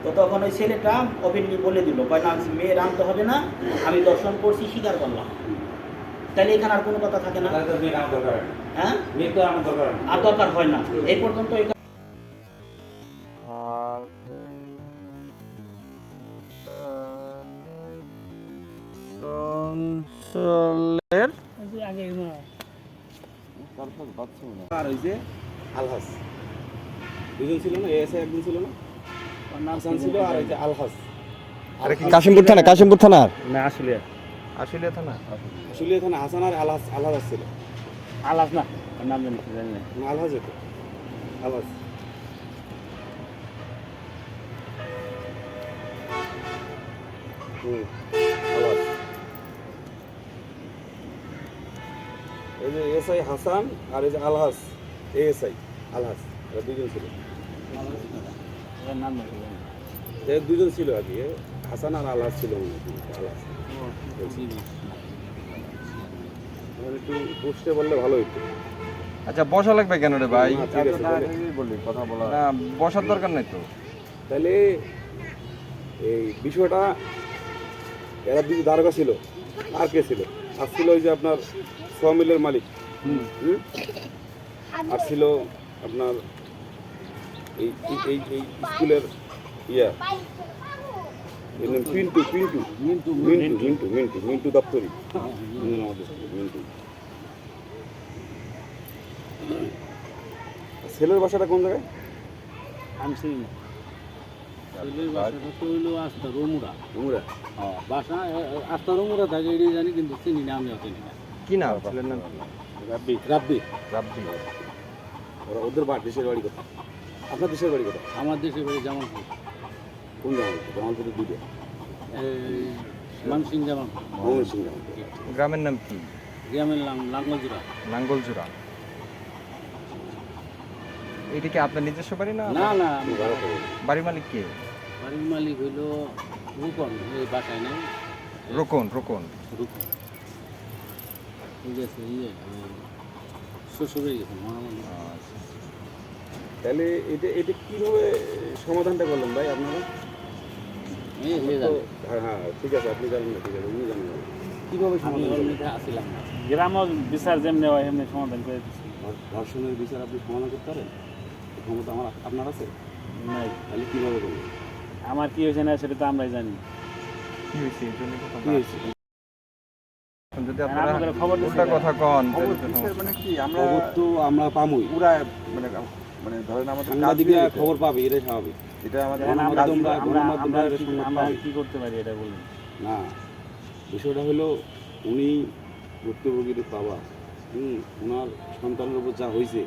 তো তখন ওই ছেলেটা ওপেনলি বলে দিল, কয় না মেয়ের আনতে হবে না, আমি দর্শন করছি, স্বীকার করলাম। তাহলে এখানে আর কোনো কথা থাকে না, হ্যাঁ, আর দরকার হয় না এই পর্যন্ত। আর ওই যে আলহাস দুজন ছিল না, এএসআই একজন ছিল না, হাসান ছিল, আর ওই যে আলহাস। কাশিমপুর থানা, কাশিমপুর থানার না আসলে আশুলিয়া থানা। আসলে এখানে হাসান আর আলহাস, আলহাস ছিল আলাস না, নাম জানি না। না, আলহাস হতো, আলহাস। আলহাস। এই যে এসআই হাসান আর এই যে আলহাস, এএসআই আলহাস, এরা দুজন ছিল। নাম জানি না। এর দুজন ছিল আগে, হাসান আর আলহাস ছিল মনে হয়, আলহাস। একটু বুঝতে বললে ভালো হইতো। আচ্ছা, বসা লাগবে কেন রে ভাই? না, ঠিক আছে, তাহলে। বললি কথা বলা না, বসার দরকার নাই তো। তাহলে এই বিষয়টা, এরা দুটো দারোগা ছিল, আর কে ছিল? আর ছিল ওই যে আপনার সোয়ামিলের মালিক, আর ছিল আপনার এই এই এই স্কুলের ইয়া পিন্টু পিন্টু মিন্টু মিন্টু মিন্টু মিন্টু মিন্টু দপ্তরি, মিন্টু। ছেলের বাসাটা কোন জায়গায়? আমি চিনি না। ছেলের বাসাটা তো হইলো আস্তা রমুরা। উমরা। বাসা আস্তা রমুরা থাকে এটাই জানি, কিন্তু চিনি না, আমিও চিনি না। কি নাম ছেলের নাম? রাব্বি রাব্বি। রাব্বি। ওরা ওদের দেশের বাড়ি কোথায়? আপনার দেশের বাড়ি কোথায়? আমার দেশের বাড়ি জামালপুর। কোন জামালপুর? জামালপুরের দুটো, মানসিং জামালপুর। ময়মনসিংহ জামালপুর। গ্রামের নাম কি? গ্রামের নাম লাঙ্গলজোড়া। নাঙ্গলজোড়া। এটা কি আপনার নিজস্ব বাড়ি না? না না, আপনি ভাড়া করেন? বাড়ির মালিক কে? বাড়ির মালিক হইলো রূপন, এই বাসায় নাই রোকন। রোকন। রূপন। ঠিক আছে, শ্বশুরে গেছে মহামান্য। তাহলে এটা এটা কীভাবে সমাধানটা করলেন ভাই আপনারা? তো হ্যাঁ, ঠিক আছে, আপনি জানেন না, ঠিক আছে, উনি জানেন না। কীভাবে সমাধান করলেন? আসছিলাম না, গ্রাম বিচার যেমনি হয় এমনি সমাধান করে দিচ্ছি। ধর্ষণের বিচার আপনি সমাধান করতে পারেন? এই ক্ষমতা আপনার আছে? নাই, তাহলে কীভাবে করবেন? আমার কি হয়েছে না সেটা তো আমরাই জানি। কি হয়েছে এই জন্য কথা? কী হয়েছে? যদি আর আপনারা আমাদের খবর দিছে উল্টা না। কথা কন, তাহলে তো কিসের মানে কি আমরা খবর তো আমরা পামই, পুরা মানে মানে ধরেন আমাদের কাজ সাংবাদিকরা দিয়ে খবর পাবে, এটাই স্বাভাবিক। এটা আমাদের এখন আমরা গণমাধ্যমরা- আমরা গণমাধ্যমরা আমরা এটা কি- সংবাদ আমরা পাবে। কি করতে পারি এটা বলুন। না, বিষয়টা হলো উনি ভুক্তভোগীর বাবা, ওনার সন্তানের উপর যা হয়েছে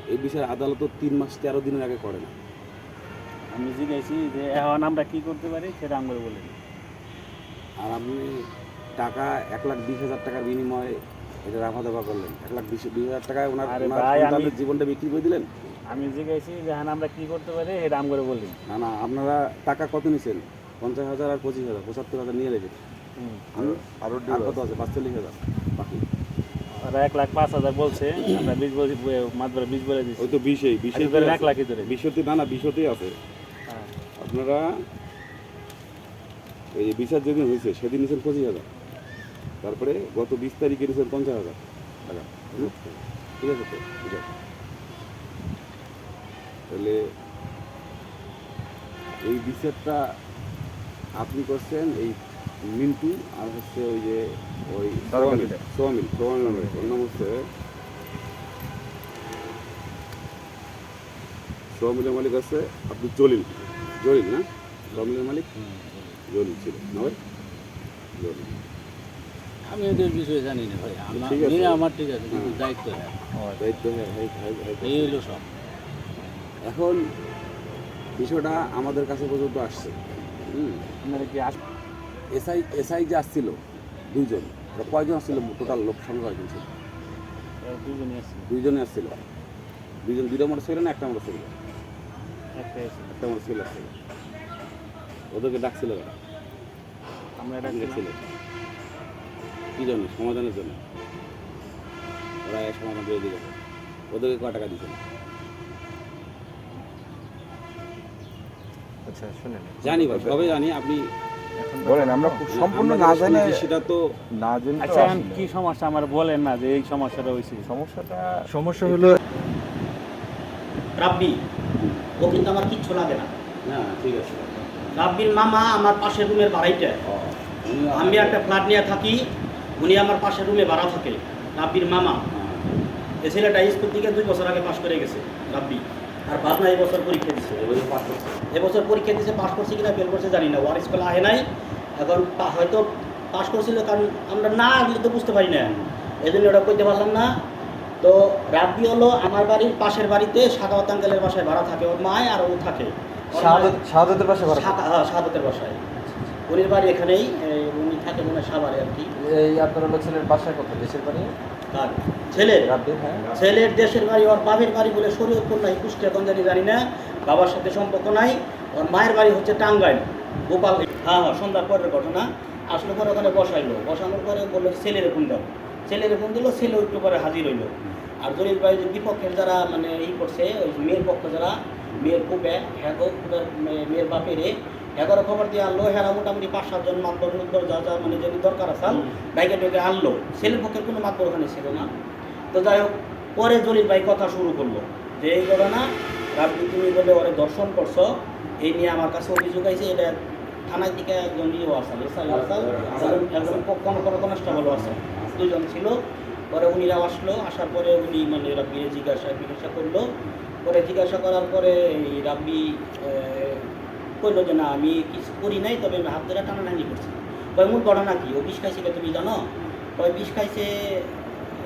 এই বিষয়ে আদালত 3 মাস 13 দিনের আগে করে না। আমি জিজ্ঞাসি যে এখন আমরা কি করতে পারি সেটা আমরা বলি। আর আপনি টাকা 1,20,000 টাকার বিনিময়ে এটা রাফা দাফা করলেন, 1,20,000 টাকায় ওনার আরে ওনার ভাই, সন্তানের জীবনটা বিক্রি করে দিলেন। আমি জিজ্ঞাসি যে এখন আমরা কি করতে পারি সেটা আমরা বলি। না না, আপনারা টাকা কত নিছেন? 50,000 আর 25,000, 75,000 নিয়ে রেখে আরো আর কত আছে? 45,000 বাকি। ওরা 1,05,000 বলছে, আমরা 20 বলছি, মাত্র 20 বলে দিচ্ছি। ওই তো 20 1 লাখই ধরে। 20 না না, 20 আছে। হ্যাঁ। আপনারা এই বিচার যেদিন হয়েছে সেদিন নিয়েছেন 25,000, তারপরে গত 20 তারিখে নিয়েছেন 50,000 টাকা। ঠিক আছে তো? ঠিক আছে। তাহলে এই বিচারটা আপনি করছেন এই মিন্টু আর হচ্ছে ওই যে ওই সোয়ামিল ওর নাম হচ্ছে সোয়ামিলের মালিক আছে আপনি জলিল না? সোয়ামিলের মালিক জলিল ছিল না ভাই? জলিল। আমি এদের বিষয়ে জানি না ভাই, আমার ঠিক আছে। মেয়ে আমার ঠিক আছে, কিন্তু দায়িত্ব হ্যাঁ দায়িত্ব এই হইলো সব। এখন বিষয়টা আমাদের কাছে পর্যন্ত আসছে। আপনারা কি এসআই যে আসছিল 2 জন, ওরা কয়জন আসছিল? টোটাল লোক সংখ্যা কয়জন ছিল? দুজনই আছে, 2 জনে আসছিল। 2টা মোটরসাইকেল না একটা মোটরসাইকেল? একটাই আছে। একটা মোটরসাইকেল আসছিল। ওদেরকে ডাকছিল ওরা? আমরা এটা ছিল কী জন্য? সমাধানের জন্য। ওরা এক সমাধান করে দিল। ওদেরকে কয় টাকা দিয়েছিল? আচ্ছা শুনেন জানি ভাই, সবে জানি। আপনি এখন বলেন, আমরা সম্পূর্ণ আমরা না যেটা জানে শুনেছি সেটা তো না জেনে তো আচ্ছা আসলে। কি সমস্যা আমার বলেন না যে এই সমস্যাটা হয়েছে। সমস্যা হলো রাব্বি ও কিন্তু আমার কিচ্ছু লাগে না। না, ঠিক আছে। রাব্বির মামা আমার পাশের রুমের ভাড়াইটা, আমি একটা ফ্ল্যাট নিয়ে থাকি, উনি আমার পাশের রুমে ভাড়া থাকে। রাব্বির মামা, এই ছেলেটা স্কুল থেকে 2 বছর আগে পাশ করে গেছে রাব্বি, আর ভাবনা এই বছর পরীক্ষা দিচ্ছে। এবছর পরীক্ষা দিচ্ছে, পাশ করছে কিনা ফেল করছে জানি না, ওয়ার স্কুল আহে নাই এখন। হয়তো পাশ করছিল, কারণ আমরা না আগলে তো বুঝতে পারি না, এই জন্য ওটা কইতে পারলাম না। তো রাব্বি হলো আমার বাড়ির পাশের বাড়িতে সাদাওয়াত আঙ্কেলের বাসায় ভাড়া থাকে, ওর মায় আর ও থাকে শাহাদাতের পাশে সাদাতের বাসায়। উনির বাড়ি এখানেই, উনি থাকে মনে হয় সাভারে আর কি। এই আপনার হলো ছেলের বাসায় কত দেশের বাড়ি আর ছেলের রাব্বি হ্যাঁ ছেলের দেশের বাড়ি, ওর বাপের বাড়ি বলে শরীয়তপুর নাই, কুষ্টিয়া কোন জানি না, বাবার সাথে সম্পর্ক নাই। ওর মায়ের বাড়ি হচ্ছে টাঙ্গাইল, গোপাল। হ্যাঁ হ্যাঁ, সন্ধ্যার পরের ঘটনা। আসলে পরে ওখানে বসানোর পরে বললো ছেলের ফোন দাও, ছেলের ফোন দিল, ছেলে একটু পরে হাজির হইলো। আর জলিল ভাই যে বিপক্ষের যারা মানে করছে, ওই মেয়ের পক্ষ যারা, মেয়ের কুপে মেয়ের বাপেরে 11 খবর দিয়ে আনলো। হেরা মোটামুটি 5-7 জন মাতবর যা যা মানে যদি দরকার আসাল বাইকে টোকে আনলো। ছেলের পক্ষের কোনো মাতবর ওখানে ছিল না। তো যাই হোক, পরে জলিল ভাই কথা শুরু করলো যে এই ঘটনা রাব্বি তুমি বলে ওরে দর্শন করছো, এই নিয়ে আমার কাছে অভিযোগ আছে। এটা থানায় থেকে একজন ইয়েও আসাল, একজন কনস্টেবলও আছে, 2 জন ছিল। পরে উনিরাও আসলো, আসার পরে উনি মানে রাব্বিরে জিজ্ঞাসা করলো। পরে জিজ্ঞাসা করার পরে এই রাব্বি কইলো যে না আমি কিছু করি নাই, তবে আমি হাত ধরে টানাটানি করছি। কয় মূল ঘটনা কি, ও বিষ খাইছে তুমি জানো? কয় বিষ খাইছে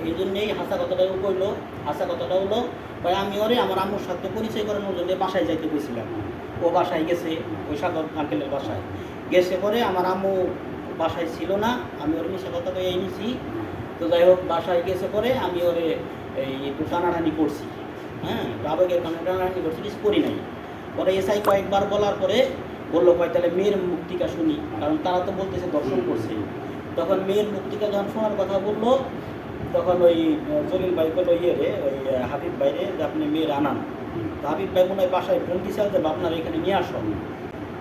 এই জন্যেই। হাসা কথাটাও কইলো। হাসা কথাটা হলো কয় আমি ওরে আমার আম্মুর সাথে পরিচয় করানোর জন্য বাসায় যাইতে বলছিলাম। ও বাসায় গেছে, ওই সাগর আঙ্কেলের বাসায় গেছে। পরে আমার আম্মু বাসায় ছিল না, আমি ওর মিশা কথা কয়ে নিছি। তো যাই হোক, বাসায় গেছে পরে আমি ওরে এই একটু টানাটানি করছি, হ্যাঁ আবেগের কারণে টানাটানি করছি, কিছু করি নাই। পরে এসআই কয়েকবার বলার পরে বললো কয় তাহলে মেয়ের মুক্তিকা শুনি, কারণ তারা তো বলতেছে দর্শন করছে। তখন মেয়ের মুক্তিকা যখন শোনার কথা বললো, তখন ওই জলিল ভাই বললো ওই হাবিব ভাইরে যে আপনি মেয়ের আনান। তো হাবিব ভাই মনে হয় বাসায় ফোন দিয়েছে যে আপনার এখানে নিয়ে আসো।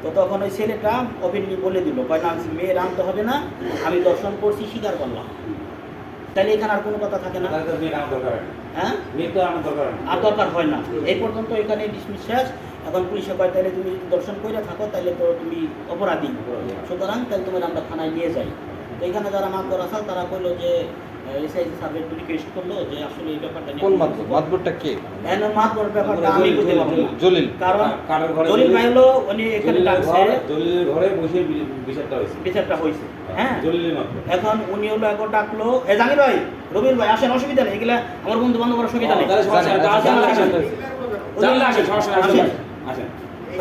তো তখন ওই ছেলেটা অভিনয় বলে দিল কয় না মেয়ের আনতে হবে না, আমি দর্শন করছি, স্বীকার করলাম। তাহলে এখানে আর কোনো কথা থাকে না, হ্যাঁ আর দরকার হয় না। এই পর্যন্ত এখানে ডিসমিস শেষ। এখন পুলিশে কয় তাহলে তুমি যদি দর্শন করে থাকো তাহলে তো তুমি অপরাধী, সুতরাং তাহলে তোমার আমরা থানায় নিয়ে যাই। তো এখানে যারা মাতবর আসাল তারা কইলো যে এসআই সাহেব একটু রিকোয়েস্ট করলো যে আসলে এই ব্যাপারটা নিয়ে মাতবরটা কে মাতবর ব্যাপারটা আমি বলতে পারবো না, জলিল কারণ জলিল ভাই হলো উনি এখানে ডাকছে, দলিলের ঘরে বসে বিচারটা হয়েছে। হ্যাঁ দলিলের মাধ্যমে এখন উনি হলো একবার ডাকলো, জাকির ভাই, রবিল ভাই আসেন, অসুবিধা নেই, এগুলা আমার বন্ধু বান্ধব অসুবিধা নেই, জানলে আসেন, সমস্যা নেই, আসেন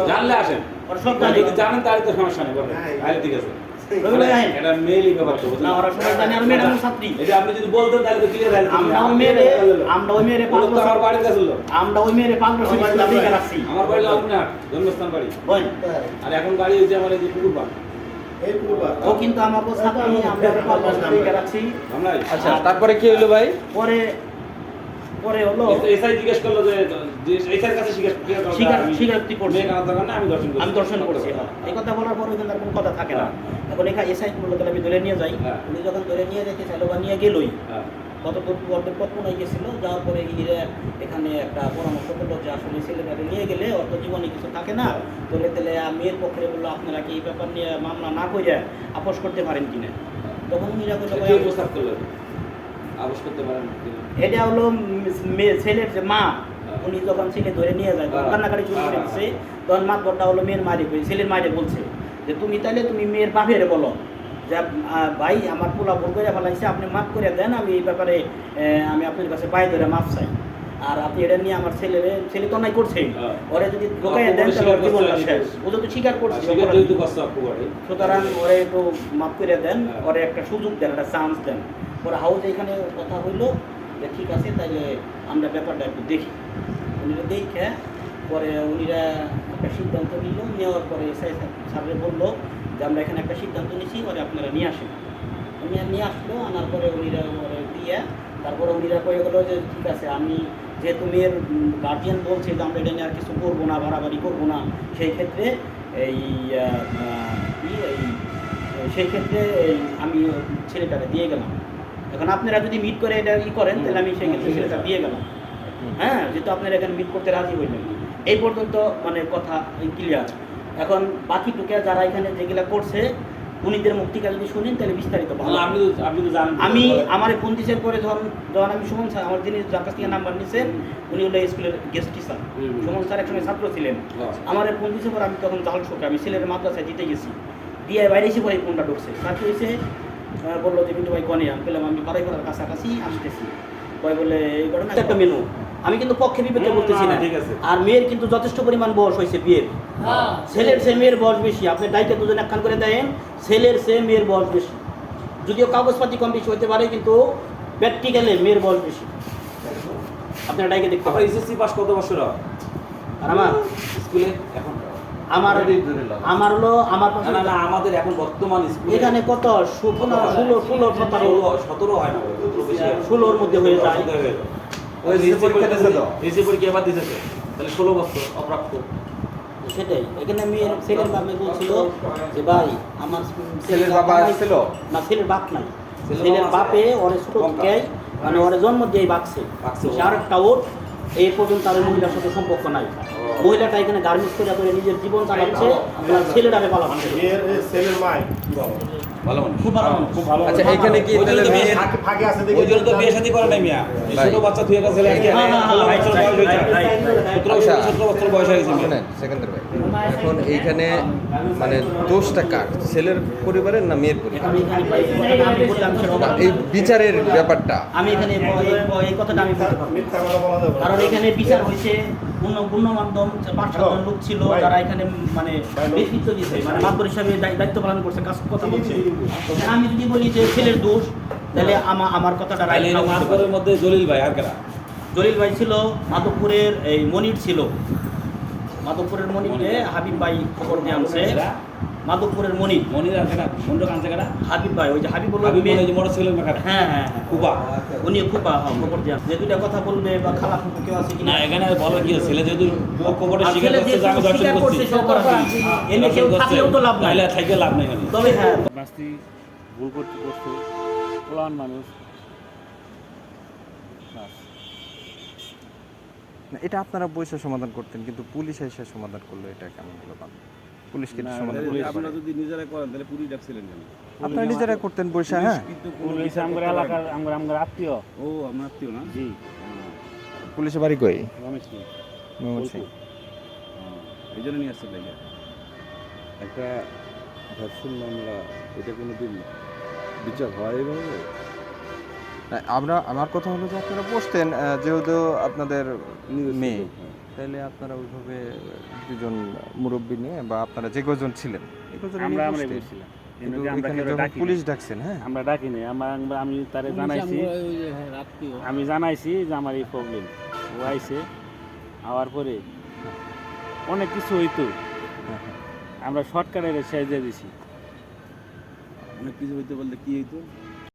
জানলে আসেন, ওরা সব জানে, যদি জানেন তাহলে তো সমস্যা নেই, বলেন তাহলে ঠিক আছে। রবিল ভাই আহেন। এটা মেইলই ব্যাপার তো, না ওরা সবাই জানে, আর মেয়েটা আমার ছাত্রী। এটা আপনি যদি বলতেন তাহলে তো ক্লিয়ার হয়ে যেত। আমরা ওই মেয়েরে 5 বছর আমার বাড়িতে ছিল, আমরা ওই মেয়েরে 5 বছর স্কুলে রাখছি। আমার বাড়ি লালমনিরহাট, জন্মস্থান বাড়ি। বল আর এখন বাড়ি হচ্ছে আমার এই যে পুকুরপাড়। ও কিন্তু আমাকে ছাত্রী, আমরা 5 বছর রাখছি। আমরা আচ্ছা তারপরে কি হলো ভাই পরে হলো এসআই জিজ্ঞেস করলো যে এসআইয়ের কাছে স্বীকারোক্তি করছে, মেয়ে কানার দোকানে আমি দর্শন করছি। এই কথা বলার পর ওইখানে আর কোনো কথা থাকে না। এখন এখানে এসআই বললো তাহলে আমি ধরে নিয়ে যাই। হ্যাঁ। উনি যখন ধরে নিয়ে যেতে চাইলো বা নিয়ে গেলই, হ্যাঁ। কতক্ষণ গেছিল, যাওয়ার পরে ইরা এখানে একটা পরামর্শ করলো যে আসলে ছেলেটাকে নিয়ে গেলে অর্থ জীবনে কিছু থাকে না, তাহলে মেয়ের পক্ষে বললো আপনারা কি এই ব্যাপার নিয়ে মামলা না করে আপোষ করতে পারেন কিনা। তখন উনিরা বললো প্রস্তাব করলো আপোষ করতে পারেন কিনা। এটা হলো ছেলের যে মা, উনি যখন ছেলে ধরে নিয়ে যায় তখন কান্নাকাটি শুরু করে দিচ্ছে, তখন মাতবরটা হলো মেয়ের মায়ের ছেলের মায়ের বলছে যে তুমি তাহলে তুমি মেয়ের বাপের বলো যে ভাই আমার পোলা ভুল করে ফেলাইছে, আপনি মাফ করে দেন, আমি এই ব্যাপারে আমি আপনার কাছে পায়ে ধরে মাফ চাই, আর আপনি এটা নিয়ে আমার ছেলে তো নাই করছে, ওরে যদি ঢোকাই দেন তাহলে ওর জীবনটা শেষ। ও তো স্বীকার করছে, সুতরাং ওরে একটু মাফ করে দেন, ওরে একটা সুযোগ দেন, একটা চান্স দেন। ওরা হাউস এখানে কথা হইলো যে ঠিক আছে তাইলে আমরা ব্যাপারটা একটু দেখি। উনিরা দেখে পরে উনিরা একটা সিদ্ধান্ত নিল, নেওয়ার পরে এসআই সাহেব বললো যে আমরা এখানে একটা সিদ্ধান্ত নিচ্ছি, ওরে আপনারা নিয়ে আসেন। নিয়ে আসলো, আনার পরে উনিরা ওরে দিয়ে তারপরে উনিরা কয়ে গেলো যে ঠিক আছে, আমি যেহেতু মেয়ের গার্জিয়ান বলছে যে আমরা এটা নিয়ে আর কিছু করবো না, বাড়াবাড়ি করবো না, সেই ক্ষেত্রে এই সেই ক্ষেত্রে আমি ছেলেটাকে দিয়ে গেলাম। এখন আপনারা যদি মিট করে এটা করেন তাহলে আমি সেই ক্ষেত্রে ছেলেটা দিয়ে গেলাম। হ্যাঁ, যেহেতু আপনারা এখানে মিট করতে রাজি হইলেন, এই পর্যন্ত মানে কথা ক্লিয়ার। এখন বাকিটুকে যারা এখানে যেগুলা করছে উনিদের মুক্তিকা যদি শুনেন তাহলে বিস্তারিত ভালো। আপনি তো জানেন, আমি আমার ফোন দিয়েছেন পরে যখন আমি সুমন স্যার আমার যিনি যার কাছ থেকে নাম্বার নিয়েছেন উনি হলো স্কুলের গেস্ট টিচার। সুমন স্যার একসময় ছাত্র ছিলেন। আমার ফোন দিয়েছে পরে আমি তখন জাল শোকে আমি ছেলের মাদ্রাসায় দিতে গেছি, দিয়ে বাইরে এসে পরে ফোনটা ঢুকছে। সাথে এসে বললো যে কিন্তু ভাই কনে আমি পেলাম আমি বাড়াই করার কাছাকাছি আসতেছি। কয় বলে এই ঘটনা একটা মেনু। আমি কিন্তু পক্ষে বিপক্ষে বলতেছি না, ঠিক আছে। আর মেয়ের কিন্তু যথেষ্ট পরিমাণ বয়স হয়েছে বিয়ের। ছেলের চেয়ে মেয়ের বয়স বেশি। আপনি ডাইকে দুজন একখান করে দেন, ছেলের চেয়ে মেয়ের বয়স বেশি। যদিও কাগজপাতি কম বেশি হতে পারে কিন্তু প্র্যাকটিক্যালে মেয়ের বয়স বেশি। আপনারা ডাইকে দেখতে আপনার পারেন। এসএসসি পাস কত বছর হয় আর আমার স্কুলে এখন? আমার হলো আমার না না না, আমাদের এখন বর্তমান স্কুলে এখানে কত 16 17 হয় না, 17 বেশি হয়। 16-র মধ্যে হয়ে যায়। ওই রিসি পরীক্ষা এবার দিয়েছে, তাহলে 16 বছর অপ্রাপ্ত। সেটাই এখানে মেয়ের ছেলের বাপে বলছিল যে ভাই আমার ছেলের বাবা ছিল? না, ছেলের বাপ নাই। ছেলের ছেলের বাবা বাপে ওরে ছোট থেকে মানে ওরে জন্ম দিয়ে বাঁচছে। আর একটা ওর এই পর্যন্ত তার মহিলার সাথে সম্পর্ক নাই। মহিলাটা এখানে গার্মেন্টস করে নিজের জীবন চালাচ্ছে, আপনার ছেলেটাকে পালাচ্ছে। ছেলের মাই ভালো মানুষ। খুব ভালো মানুষ। খুব ভালো আচ্ছা এখানে কি ওই জন্য তাহলে তো মেয়ের ফাঁকে আছে দেখে ওই জন্য তো বিয়ে শাদী করে নাই মিয়া। এই ভাই। ছোট বাচ্চা তুই একটা ছেলে আজকে হ্যাঁ, হ্যাঁ, হ্যাঁ, 16 বছর বয়স হয়েছে। আচ্ছা। 17 বছর বয়স হয়ে গেছে মেয়ের। শুনেন সেকেন্ডার ভাই, এখন এইখানে মানে দোষটা কার, ছেলের পরিবারের না মেয়ের পরিবার? আমি এখানে আমি বললাম সেটা না, এই বিচারের ব্যাপারটা আমি এখানে এই কথাটা আমি বলতে পারবো। মিথ্যা কথা বলা যাবে না। কারণ এখানে বিচার হয়েছে গণ্যমাধ্যম 5-7 লোক ছিল যারা এখানে মানে নেতৃত্ব দিয়েছে, মানে মাতবর হিসাবে দায়িত্ব পালন করছে, কথা বলছে। আমি যদি বলি যে ছেলের দোষ তাহলে আমার কথাটা তাহলে এই মাতবরের মধ্যে জলিল ভাই আর কারা? জলিল ভাই ছিল, মাধবপুরের এই মনির ছিল, মাধবপুরের মনিরকে হাবিব ভাই খবর দিয়ে আনছে। মাধবপুরের মনির মনির আর কারা? মন্ডল কানছে কারা? হাবিব ভাই, ওই যে হাবিব বলল হাবিব বলে যে মোটর ছেলে কারা? হ্যাঁ হ্যাঁ কুবা। উনি খুব খবর দিয়ে আনছে। যে দুইটা কথা বলবে বা খালা ফুপু কেউ আছে না কিনা এখানে বলার কি আছে? ছেলে যেহেতু কবরে আর স্বীকার ছেলে করছে যেহেতু যে আমি দর্শন স্বীকার করছি, করছে, সব করা হয়নি। এনে কেউ থাকলেও তো লাভ নাই। তাহলে থাকলে লাভ নাই এখানে। তবে হ্যাঁ বাস্তি ভুল করতে পোলান মানুষ বাস। না, এটা আপনারা বসে সমাধান করতেন, কিন্তু পুলিশ এসে সমাধান করলো, এটা কেমন হলো? পুলিশ কি এটা সমাধান করতে পারে? আপনারা যদি নিজেরা করেন তাহলে পুলিশ ডাকছিলেন কেন? আপনারা নিজেরা করতেন বসে? হ্যাঁ, পুলিশ আমার এলাকার আমার আত্মীয়। ও আমার আত্মীয় না? জি, পুলিশের বাড়ি কই? রমেশ সিং। মোহাম্মদ সিং। এই জন্য নিয়ে আসছে ভাইয়া। একটা ধর্ষণ মামলা, এটা কোনোদিন বিচার হয় এভাবে? না, আমার কথা হলো যে আপনারা বসতেন, যেহেতু আপনাদের মেয়ে, তাহলে আপনারা ওইভাবে দুজন মুরব্বী নিয়ে বা আপনারা যে কজন ছিলেন এই কজন নিয়ে আমরা বসতেন। বলছিলাম কিন্তু আমরা এখানে কেউ যখন ডাকি পুলিশ ডাকছেন, হ্যাঁ, আমরা ডাকি নাই। আমি তারে জানাইছি, আমি জানাইছি যে আমার এই প্রবলেম। ও আইছে, আওয়ার পরে অনেক কিছু হইতো, হ্যাঁ, হ্যাঁ। আমরা শর্টকাটের শেষ দিয়ে দিছি। অনেক কিছু হইতে বলতে কি হইতো?